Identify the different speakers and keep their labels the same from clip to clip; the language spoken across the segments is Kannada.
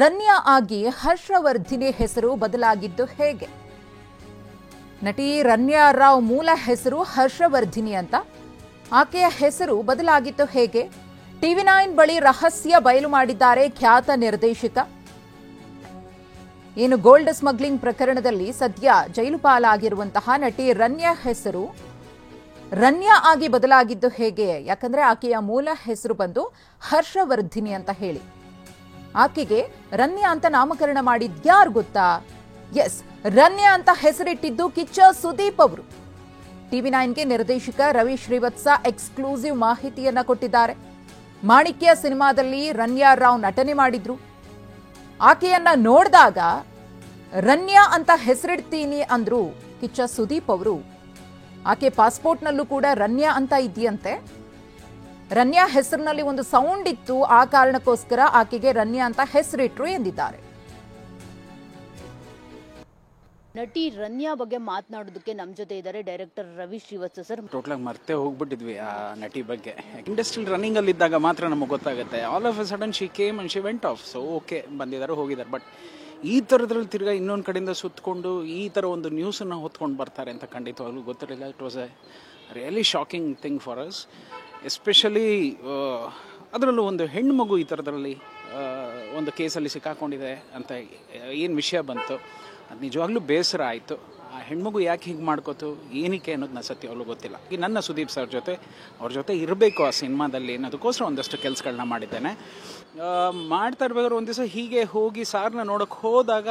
Speaker 1: ರನ್ಯಾ ಆಗಿ ಹರ್ಷವರ್ಧಿನಿ ಹೆಸರು ಬದಲಾಗಿದ್ದು ಹೇಗೆ? ನಟಿ ರನ್ಯಾ ರಾವ್ ಮೂಲ ಹೆಸರು ಹರ್ಷವರ್ಧಿನಿ ಅಂತ. ಆಕೆಯ ಹೆಸರು ಬದಲಾಗಿದ್ದು ಹೇಗೆ? ಟಿವಿ9 ಬಳಿ ರಹಸ್ಯ ಬಯಲು ಮಾಡಿದ್ದಾರೆ ಖ್ಯಾತ ನಿರ್ದೇಶಕ. ಏನು ಗೋಲ್ಡ್ ಸ್ಮಗ್ಲಿಂಗ್ ಪ್ರಕರಣದಲ್ಲಿ ಸದ್ಯ ಜೈಲು ಪಾಲಾಗಿರುವಂತಹ ನಟಿ ರನ್ಯಾ ಹೆಸರು ರನ್ಯಾ ಆಗಿ ಬದಲಾಗಿದ್ದು ಹೇಗೆ? ಯಾಕಂದ್ರೆ ಆಕೆಯ ಮೂಲ ಹೆಸರು ಬಂದು ಹರ್ಷವರ್ಧಿನಿ ಅಂತ ಹೇಳಿ. ಆಕೆಗೆ ರನ್ಯಾ ಅಂತ ನಾಮಕರಣ ಮಾಡಿದ್ಯಾರು ಗೊತ್ತಾ? ಎಸ್, ರನ್ಯಾ ಅಂತ ಹೆಸರಿಟ್ಟಿದ್ದು ಕಿಚ್ಚ ಸುದೀಪ್ ಅವರು. ಟಿವಿ9ಗೆ ನಿರ್ದೇಶಕ ರವಿ ಶ್ರೀವತ್ಸ ಎಕ್ಸ್ಕ್ಲೂಸಿವ್ ಮಾಹಿತಿಯನ್ನ ಕೊಟ್ಟಿದ್ದಾರೆ. ಮಾಣಿಕ್ಯ ಸಿನಿಮಾದಲ್ಲಿ ರನ್ಯಾ ರಾವ್ ನಟನೆ ಮಾಡಿದ್ರು. ಆಕೆಯನ್ನ ನೋಡಿದಾಗ ರನ್ಯಾ ಅಂತ ಹೆಸರಿಡ್ತೀನಿ ಅಂದ್ರು ಕಿಚ್ಚ ಸುದೀಪ್ ಅವರು. ಆಕೆ ಪಾಸ್ಪೋರ್ಟ್ನಲ್ಲೂ ಕೂಡ ರನ್ಯಾ ಅಂತ ಇದೆಯಂತೆ. ರನ್ಯಾ ಹೆಸರಿನಲ್ಲಿ ಒಂದು ಸೌಂಡ್ ಇತ್ತು, ಆ ಕಾರಣಕ್ಕೋಸ್ಕರ ಆಕೆಗೆ ರನ್ಯಾ ಅಂತ ಹೆಸರಿಟ್ರು ಎಂದಿದ್ದಾರೆ.
Speaker 2: ನಟಿ ರನ್ಯಾ ಬಗ್ಗೆ ಮಾತನಾಡೋದಕ್ಕೆ ನಮ್ಮ ಜೊತೆ ಇದ್ದಾರೆ director Ravi Srivatsa sir.
Speaker 3: Total ಆಗಿ ಮರ್ತೇ ಹೋಗ್ಬಿಟ್ಟಿದ್ವಿ ಆ ನಟಿ ಬಗ್ಗೆ. ಇಂಡಸ್ಟ್ರಿಯಲ್ ರನ್ನಿಂಗ್ ಅಲ್ಲಿ ಇದ್ದಾಗ ಮಾತ್ರ ನಮಗೆ ಗೊತ್ತಾಗುತ್ತೆ. All of A sudden she came and she went of. So okay, ಬಂದಿದ್ದಾರೆ ಹೋಗಿದ್ದಾರೆ. ಬಟ್ ಈ ಥರದ್ರಲ್ಲಿ ತಿರ್ಗಾ ಇನ್ನೊಂದು ಕಡೆಯಿಂದ ಸುತ್ತಕೊಂಡು ಈ ಥರ ಒಂದು ನ್ಯೂಸನ್ನು ಹೊತ್ಕೊಂಡು ಬರ್ತಾರೆ ಅಂತ ಖಂಡಿತವಾಗ್ಲೂ ಗೊತ್ತಿರಲಿಲ್ಲ. It was A really shocking thing for us. Especially ಅದರಲ್ಲೂ ಒಂದು ಹೆಣ್ಣು ಮಗು ಈ ಥರದ್ರಲ್ಲಿ ಒಂದು ಕೇಸಲ್ಲಿ ಸಿಕ್ಕಾಕೊಂಡಿದೆ ಅಂತ ಏನು ವಿಷಯ ಬಂತು, ಅದು ನಿಜವಾಗ್ಲೂ ಬೇಸರ ಆಯಿತು. ಆ ಹೆಣ್ಮಗು ಯಾಕೆ ಹೀಗೆ ಮಾಡ್ಕೋತು, ಏನಕ್ಕೆ ಅನ್ನೋದು ನಾನು ಸತ್ಯವಾಗ್ಲೂ ಗೊತ್ತಿಲ್ಲ. ಈ ನನ್ನ ಸುದೀಪ್ ಸರ್ ಜೊತೆ ಅವ್ರ ಜೊತೆ ಇರಬೇಕು ಆ ಸಿನಿಮಾದಲ್ಲಿ ಅನ್ನೋದಕ್ಕೋಸ್ಕರ ಒಂದಷ್ಟು ಕೆಲಸಗಳನ್ನ ಮಾಡಿದ್ದೇನೆ. ಮಾಡ್ತಾ ಇರ್ಬೇಕಾದ್ರೆ ಒಂದು ದಿವಸ ಹೀಗೆ ಹೋಗಿ ಸಾರ್ನ ನೋಡೋಕೆ ಹೋದಾಗ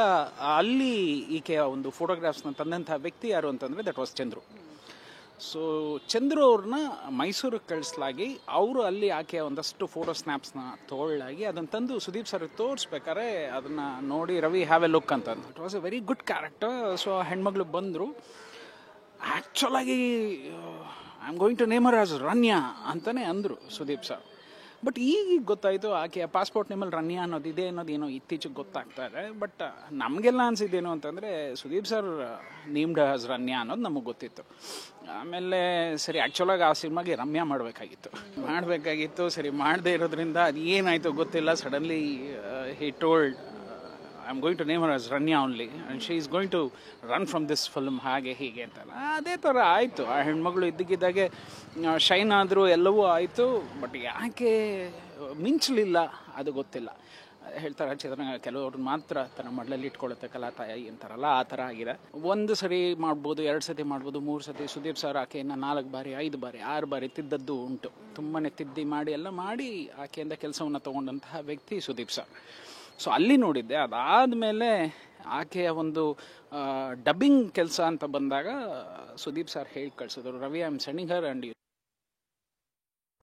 Speaker 3: ಅಲ್ಲಿ ಈಕೆಯ ಒಂದು ಫೋಟೋಗ್ರಾಫ್ಸ್ನ ತಂದಂಥ ವ್ಯಕ್ತಿ ಯಾರು ಅಂತಂದರೆ that was Chandru. So Chandru ಅವ್ರನ್ನ ಮೈಸೂರಿಗೆ ಕಳಿಸಲಾಗಿ ಅವರು ಅಲ್ಲಿ ಆಕೆಯ ಒಂದಷ್ಟು ಫೋಟೋ ಸ್ನ್ಯಾಪ್ಸ್ನ ತೊಗೊಳ್ಳಾಗಿ ಅದನ್ನು ತಂದು ಸುದೀಪ್ ಸರ್ ತೋರಿಸ್ಬೇಕಾದ್ರೆ ಅದನ್ನು ನೋಡಿ ರವಿ ಹ್ಯಾವ್ ಎ ಲುಕ್ ಅಂತ. It was a very good character. So ಆ ಹೆಣ್ಮಗಳು ಬಂದರು. ಆ್ಯಕ್ಚುಲಾಗಿ I am going to name her as Ranya ಅಂತಲೇ ಅಂದರು ಸುದೀಪ್ ಸರ್. ಬಟ್ ಈಗ ಗೊತ್ತಾಯಿತು ಆಕೆಯ ಪಾಸ್ಪೋರ್ಟ್ ನೇಮಲ್ಲಿ ರನ್ಯಾ ಅನ್ನೋದಿದೆ ಅನ್ನೋದೇನೋ ಇತ್ತೀಚೆಗೆ ಗೊತ್ತಾಗ್ತಾ ಇದೆ. ಬಟ್ ನಮಗೆಲ್ಲ ಅನಿಸಿದ್ದೇನು ಅಂತಂದರೆ Sudeep sir named as Ranya ಅನ್ನೋದು ನಮಗೆ ಗೊತ್ತಿತ್ತು. ಆಮೇಲೆ ಸರಿ ಆ್ಯಕ್ಚುಲಾಗಿ ಆ ಸಿನಿಮಾಗೆ ರಮ್ಯಾ ಮಾಡಬೇಕಾಗಿತ್ತು. ಸರಿ ಮಾಡದೇ ಇರೋದ್ರಿಂದ ಅದು ಏನಾಯಿತು ಗೊತ್ತಿಲ್ಲ. Suddenly he told I am going to name her as Ranya only and she is going to run from this film, ಹಾಗೆ ಹೀಗೆ ಅಂತಲ್ಲ. ಅದೇ ಥರ ಆಯಿತು. ಆ ಹೆಣ್ಮಗಳು ಇದ್ದಕ್ಕಿದ್ದಾಗೆ ಶೈನ್ ಆದರೂ ಎಲ್ಲವೂ ಆಯಿತು. ಬಟ್ ಯಾಕೆ ಮಿಂಚಲಿಲ್ಲ ಅದು ಗೊತ್ತಿಲ್ಲ. ಹೇಳ್ತಾರೆ ಚಿತ್ರ ಕೆಲವ್ರನ್ನ ಮಾತ್ರ ತನ್ನ ಮಡಲಲ್ಲಿ ಇಟ್ಕೊಳ್ಳುತ್ತೆ ಕಲಾತಾಯಿ ಅಂತಾರಲ್ಲ, ಆ ಥರ ಆಗಿದೆ. ಒಂದು ಸರಿ ಮಾಡ್ಬೋದು, 2 ಸತಿ ಮಾಡ್ಬೋದು, 3 ಸತಿ. ಸುದೀಪ್ ಸರ್ ಆಕೆಯನ್ನು 4 ಬಾರಿ 5 ಬಾರಿ 6 ಬಾರಿ ತಿದ್ದದ್ದು ಉಂಟು. ತುಂಬಾ ತಿದ್ದಿ ಮಾಡಿ ಎಲ್ಲ ಮಾಡಿ ಆಕೆಯಿಂದ ಕೆಲಸವನ್ನು ತೊಗೊಂಡಂತಹ ವ್ಯಕ್ತಿ ಸುದೀಪ್ ಸರ್. ಸೊ ಅಲ್ಲಿ ನೋಡಿದ್ದೆ. ಅದಾದಮೇಲೆ ಆಕೆಯ ಒಂದು ಡಬ್ಬಿಂಗ್ ಕೆಲಸ ಅಂತ ಬಂದಾಗ ಸುದೀಪ್ ಸರ್ ಹೇಳಿ ಕಳಿಸಿದ್ರು, Ravi I am sending her and you